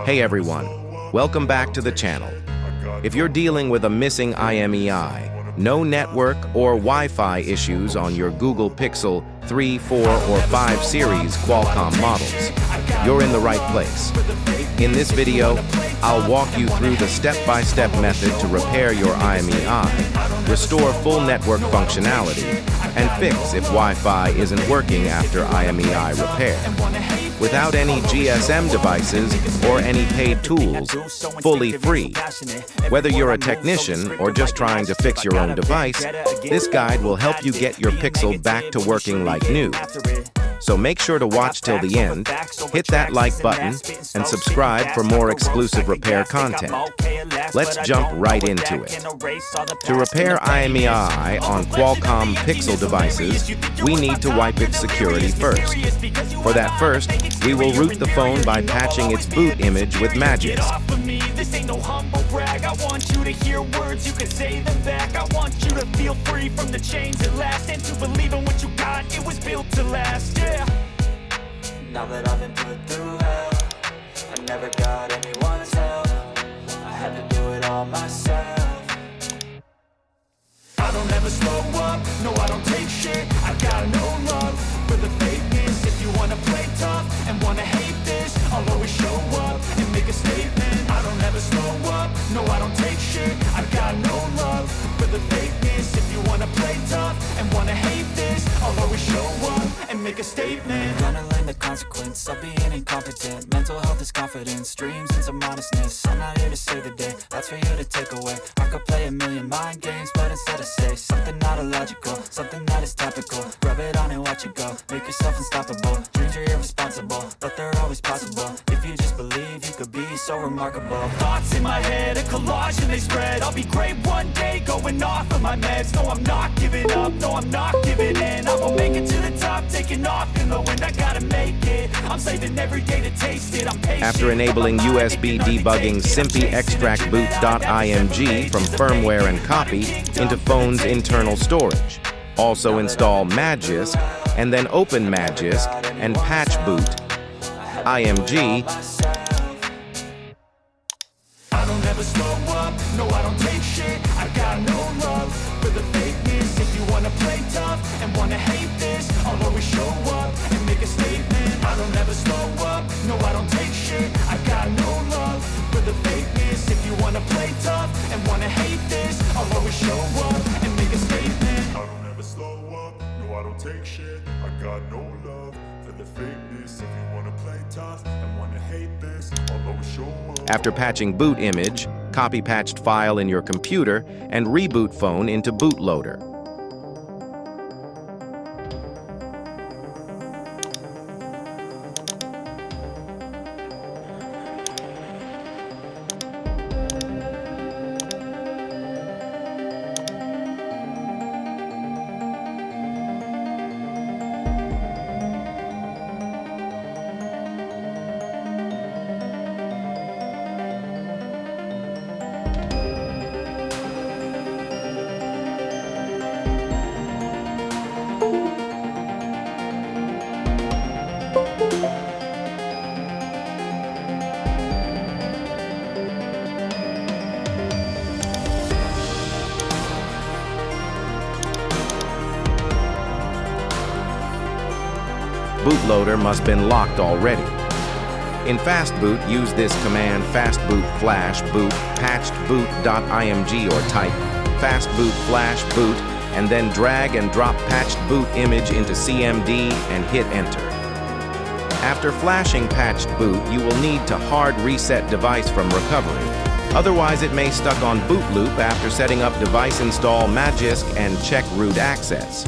Hey everyone, welcome back to the channel. If you're dealing with a missing IMEI, no network or Wi-Fi issues on your Google Pixel 3, 4, or 5 series Qualcomm models, you're in the right place. In this video, I'll walk you through the step-by-step method to repair your IMEI, restore full network functionality, and fix if Wi-Fi isn't working after IMEI repair. Without any GSM devices or any paid tools, fully free. Whether you're a technician or just trying to fix your own device, this guide will help you get your Pixel back to working like new. So make sure to watch till the end, hit that like button, and subscribe for more exclusive repair content. Let's jump right into it. To repair IMEI on Qualcomm Pixel devices, we need to wipe its security first. For that first, we will root the phone by patching its boot image with Magisk. This ain't no humble brag. I want you to hear words, you can say them back. I want you to feel free from the chains at last, and to believe in what you got, it was built to last, yeah. Now that I've been put through hell, I never got anyone's help. I had to do it all myself. I don't ever slow up, no I don't take shit. I got no love for the fakeness. If you wanna play tough and wanna hate this, I'll always show up and make a statement. I don't ever slow up, no I don't take shit. I got no love for the fakeness. If you wanna play tough and wanna hate this, I'll always show up and make a statement. I'm gonna learn the consequence of being incompetent. Mental health is confidence, dreams and some modestness. I'm not here to save the day, that's for you to take away. I could play a million mind games, but instead I say something not illogical, something that is topical. Rub it on and watch it go, make yourself unstoppable. Dreams are irresponsible, but they're always possible. If you just believe, you could be so remarkable. Thoughts in my head, a collage and they spread. I'll be great one day, going off of my meds. No, I'm not giving up, no, I'm not giving in. I will make it to the top, taking off in the wind. I gotta make it, I'm saving every day to taste it. I'm patient. After enabling USB debugging Simpy extract boot.img from firmware and copy into phone's internal storage. Also install Magisk and then open Magisk and patch boot IMG. I don't ever slow up, no I don't take shit. I got no love for the fakeness. If you wanna play tough and wanna hate this, I'll always show up and make a statement. I don't ever slow up, no I don't take shit. I got no love for the fakeness. If you wanna play tough and wanna hate this, I'll always show up and make a statement. I don't ever slow up, no I don't take shit. I got no love for the fakeness. If you wanna play tough and wanna hate this, I'll always show up. After patching boot image, copy patched file in your computer and reboot phone into bootloader. Bootloader must have been locked already. In fastboot, use this command fastboot flash boot patched boot.img or type fastboot flash boot and then drag and drop patched boot image into CMD and hit enter. After flashing patched boot, you will need to hard reset device from recovery. Otherwise, it may stuck on boot loop after setting up device install Magisk and check root access.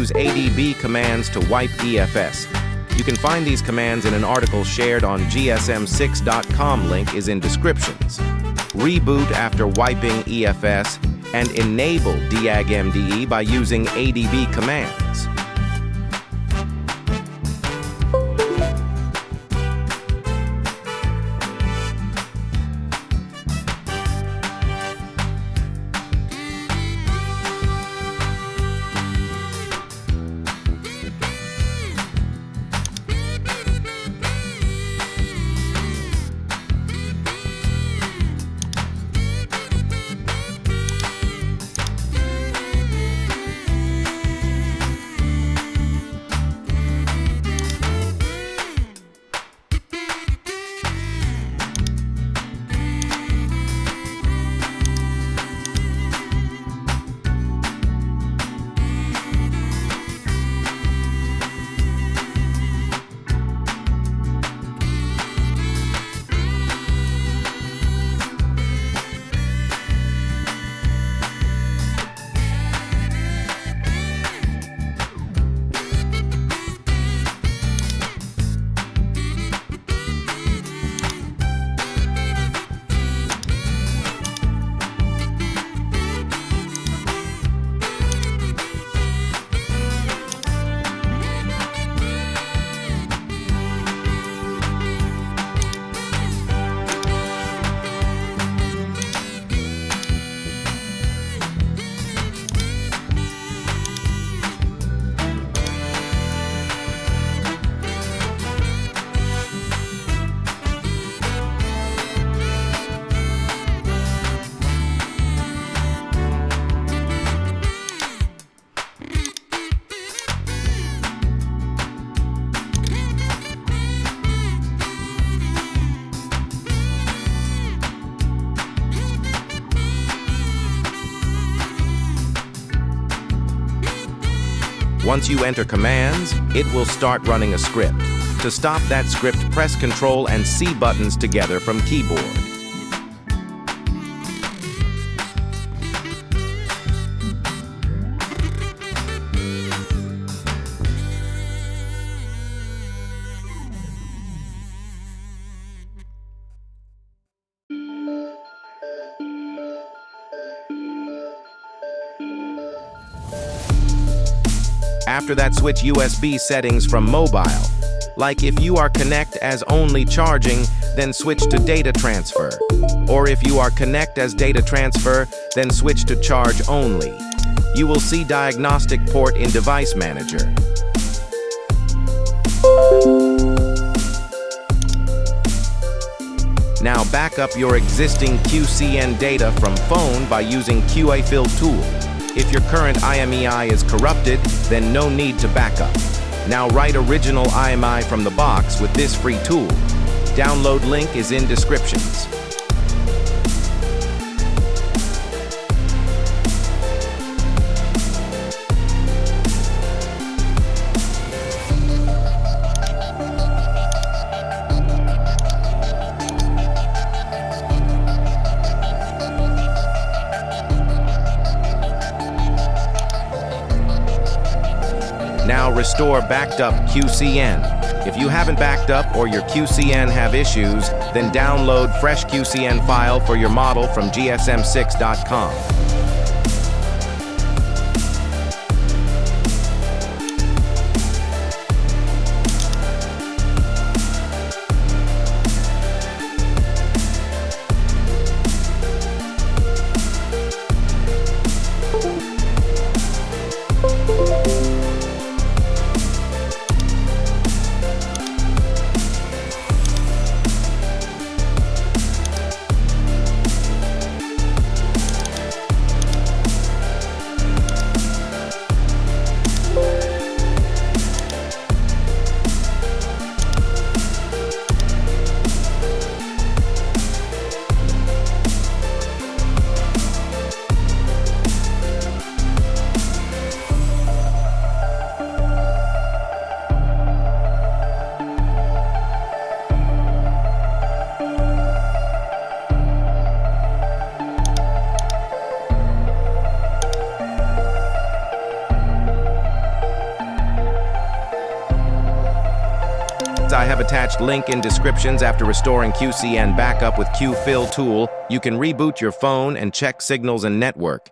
use ADB commands to wipe EFS. You can find these commands in an article shared on gsm6.com. Link is in descriptions. Reboot after wiping EFS and enable DAG-MDE by using ADB commands. Once you enter commands, it will start running a script. To stop that script, press Ctrl and C buttons together from keyboard. After that, switch USB settings from mobile. Like if you are connect as only charging, then switch to data transfer. Or if you are connect as data transfer, then switch to charge only. You will see diagnostic port in Device Manager. Now back up your existing QCN data from phone by using QA-Fill tool. If your current IMEI is corrupted, then no need to backup. Now write original IMEI from the box with this free tool. Download link is in descriptions. Now restore backed up QCN. If you haven't backed up or your QCN have issues, then download fresh QCN file for your model from gsm6.com. attached link in descriptions. After restoring QCN backup with QFill tool, you can reboot your phone and check signals and network.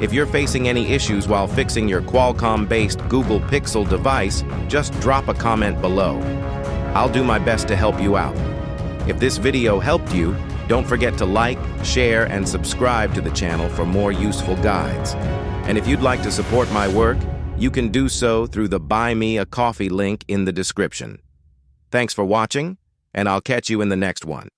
If you're facing any issues while fixing your Qualcomm-based Google Pixel device, just drop a comment below. I'll do my best to help you out. If this video helped you, don't forget to like, share, and subscribe to the channel for more useful guides. And if you'd like to support my work, you can do so through the Buy Me a Coffee link in the description. Thanks for watching, and I'll catch you in the next one.